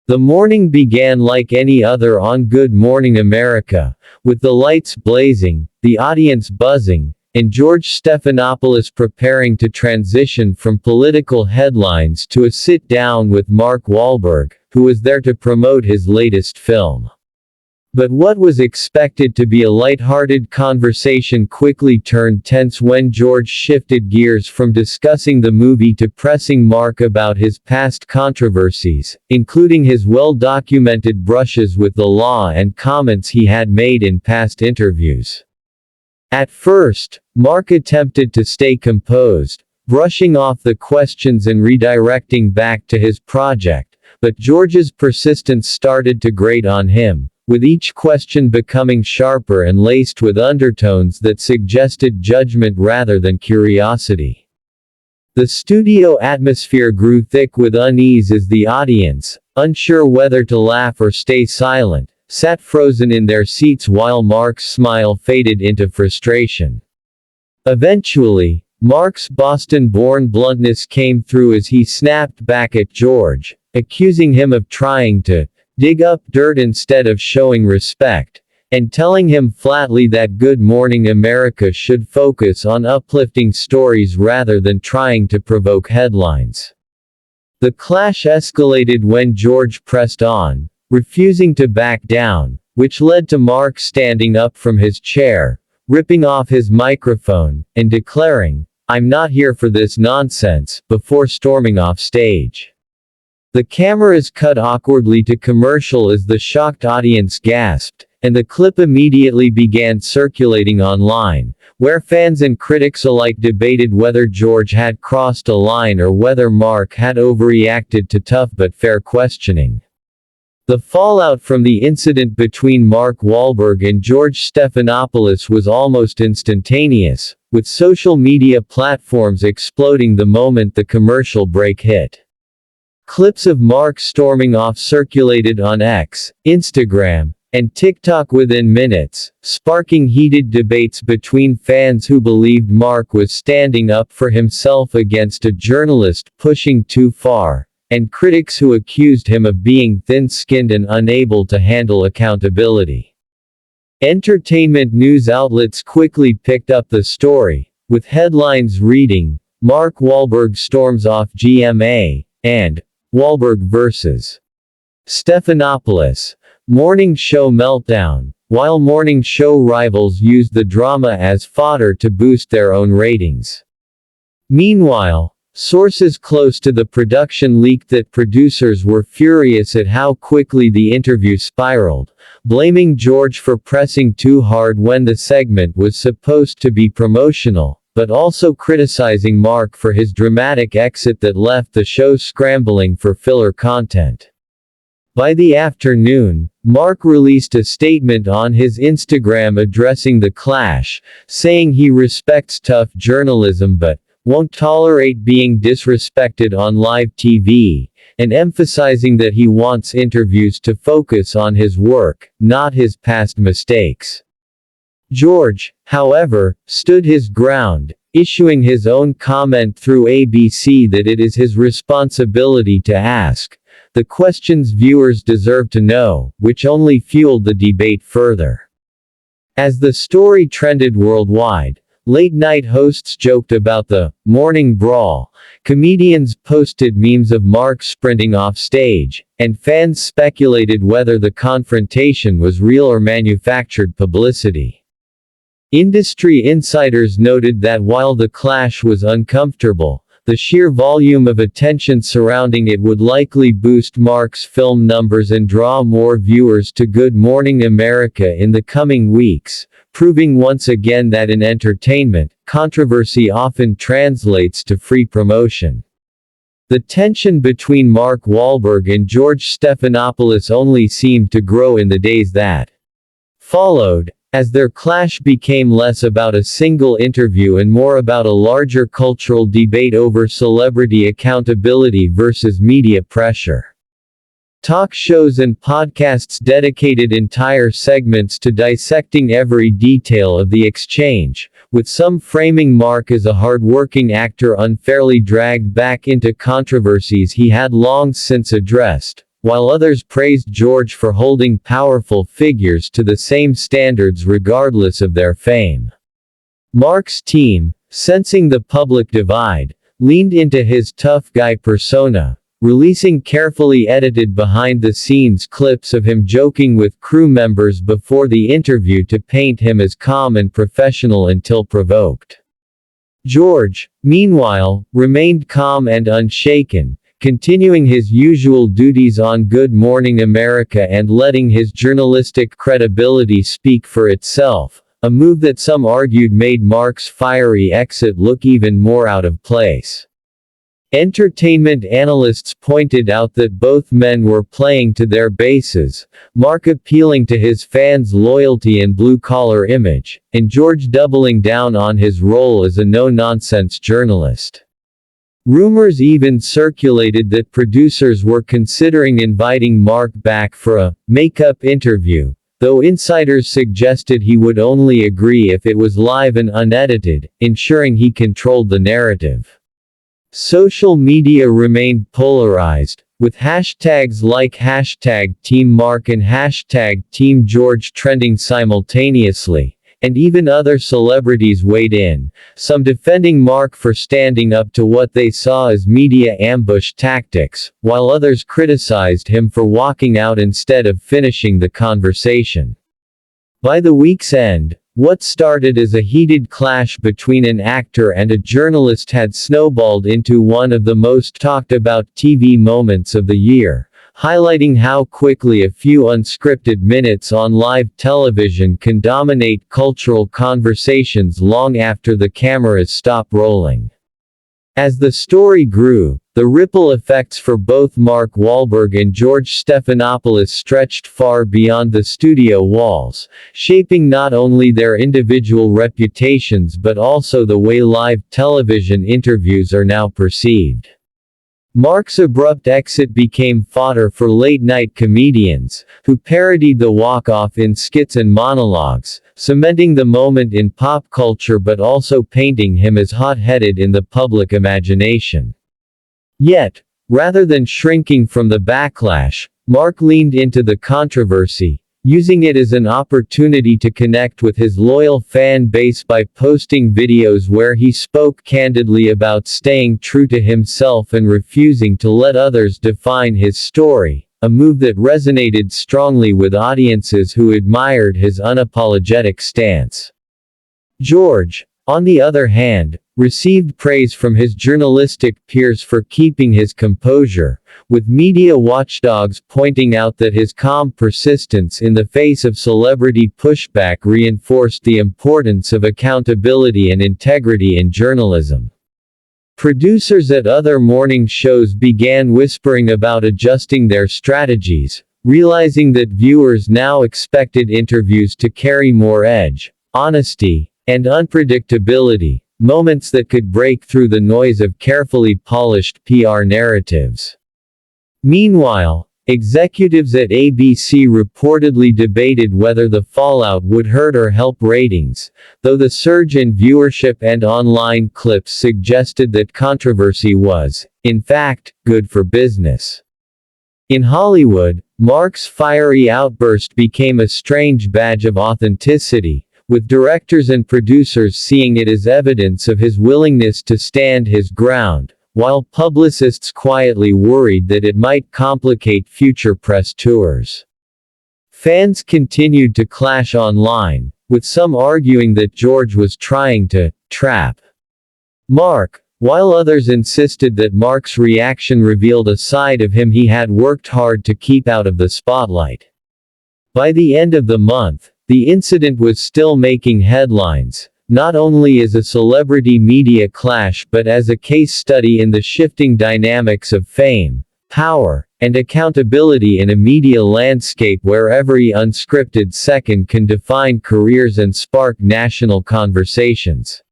The morning began like any other on Good Morning America, with the lights blazing, the audience buzzing, and George Stephanopoulos preparing to transition from political headlines to a sit-down with Mark Wahlberg, who was there to promote his latest film. But what was expected to be a light-hearted conversation quickly turned tense when George shifted gears from discussing the movie to pressing Mark about his past controversies, including his well-documented brushes with the law and comments he had made in past interviews. At first, Mark attempted to stay composed, brushing off the questions and redirecting back to his project, but George's persistence started to grate on him, with each question becoming sharper and laced with undertones that suggested judgment rather than curiosity. The studio atmosphere grew thick with unease as the audience, unsure whether to laugh or stay silent, sat frozen in their seats while Mark's smile faded into frustration. Eventually, Mark's Boston-born bluntness came through as he snapped back at George, accusing him of trying to dig up dirt instead of showing respect, and telling him flatly that Good Morning America should focus on uplifting stories rather than trying to provoke headlines. The clash escalated when George pressed on, refusing to back down, which led to Mark standing up from his chair, ripping off his microphone, and declaring, "I'm not here for this nonsense," before storming off stage. The cameras cut awkwardly to commercial as the shocked audience gasped, and the clip immediately began circulating online, where fans and critics alike debated whether George had crossed a line or whether Mark had overreacted to tough but fair questioning. The fallout from the incident between Mark Wahlberg and George Stephanopoulos was almost instantaneous, with social media platforms exploding the moment the commercial break hit. Clips of Mark storming off circulated on X, Instagram, and TikTok within minutes, sparking heated debates between fans who believed Mark was standing up for himself against a journalist pushing too far, and critics who accused him of being thin-skinned and unable to handle accountability. Entertainment news outlets quickly picked up the story, with headlines reading, "Mark Wahlberg storms off GMA," and "Wahlberg vs. Stephanopoulos. Morning show meltdown," while morning show rivals used the drama as fodder to boost their own ratings. Meanwhile, sources close to the production leaked that producers were furious at how quickly the interview spiraled, blaming George for pressing too hard when the segment was supposed to be promotional, but also criticizing Mark for his dramatic exit that left the show scrambling for filler content. By the afternoon, Mark released a statement on his Instagram addressing the clash, saying he respects tough journalism but won't tolerate being disrespected on live TV, and emphasizing that he wants interviews to focus on his work, not his past mistakes. George, however, stood his ground, issuing his own comment through ABC that it is his responsibility to ask the questions viewers deserve to know, which only fueled the debate further. As the story trended worldwide, late-night hosts joked about the morning brawl, comedians posted memes of Mark sprinting off stage, and fans speculated whether the confrontation was real or manufactured publicity. Industry insiders noted that while the clash was uncomfortable, the sheer volume of attention surrounding it would likely boost Mark's film numbers and draw more viewers to Good Morning America in the coming weeks, proving once again that in entertainment, controversy often translates to free promotion. The tension between Mark Wahlberg and George Stephanopoulos only seemed to grow in the days that followed, as their clash became less about a single interview and more about a larger cultural debate over celebrity accountability versus media pressure. Talk shows and podcasts dedicated entire segments to dissecting every detail of the exchange, with some framing Mark as a hard-working actor unfairly dragged back into controversies he had long since addressed, while others praised George for holding powerful figures to the same standards regardless of their fame. Mark's team, sensing the public divide, leaned into his tough guy persona, releasing carefully edited behind-the-scenes clips of him joking with crew members before the interview to paint him as calm and professional until provoked. George, meanwhile, remained calm and unshaken, continuing his usual duties on Good Morning America and letting his journalistic credibility speak for itself, a move that some argued made Mark's fiery exit look even more out of place. Entertainment analysts pointed out that both men were playing to their bases, Mark appealing to his fans' loyalty and blue-collar image, and George doubling down on his role as a no-nonsense journalist. Rumors even circulated that producers were considering inviting Mark back for a make-up interview, though insiders suggested he would only agree if it was live and unedited, ensuring he controlled the narrative. Social media remained polarized, with hashtags like #TeamMark and #TeamGeorge trending simultaneously, and even other celebrities weighed in, some defending Mark for standing up to what they saw as media ambush tactics, while others criticized him for walking out instead of finishing the conversation. By the week's end, what started as a heated clash between an actor and a journalist had snowballed into one of the most talked about TV moments of the year, highlighting how quickly a few unscripted minutes on live television can dominate cultural conversations long after the cameras stop rolling. As the story grew, the ripple effects for both Mark Wahlberg and George Stephanopoulos stretched far beyond the studio walls, shaping not only their individual reputations but also the way live television interviews are now perceived. Mark's abrupt exit became fodder for late-night comedians, who parodied the walk-off in skits and monologues, cementing the moment in pop culture but also painting him as hot-headed in the public imagination. Yet, rather than shrinking from the backlash, Mark leaned into the controversy, using it as an opportunity to connect with his loyal fan base by posting videos where he spoke candidly about staying true to himself and refusing to let others define his story, a move that resonated strongly with audiences who admired his unapologetic stance. George, on the other hand, received praise from his journalistic peers for keeping his composure, with media watchdogs pointing out that his calm persistence in the face of celebrity pushback reinforced the importance of accountability and integrity in journalism. Producers at other morning shows began whispering about adjusting their strategies, realizing that viewers now expected interviews to carry more edge, honesty, and unpredictability, moments that could break through the noise of carefully polished PR narratives. Meanwhile, executives at ABC reportedly debated whether the fallout would hurt or help ratings, though the surge in viewership and online clips suggested that controversy was, in fact, good for business. In Hollywood, Mark's fiery outburst became a strange badge of authenticity, with directors and producers seeing it as evidence of his willingness to stand his ground, while publicists quietly worried that it might complicate future press tours. Fans continued to clash online, with some arguing that George was trying to trap Mark, while others insisted that Mark's reaction revealed a side of him he had worked hard to keep out of the spotlight. By the end of the month, the incident was still making headlines, not only as a celebrity media clash but as a case study in the shifting dynamics of fame, power, and accountability in a media landscape where every unscripted second can define careers and spark national conversations.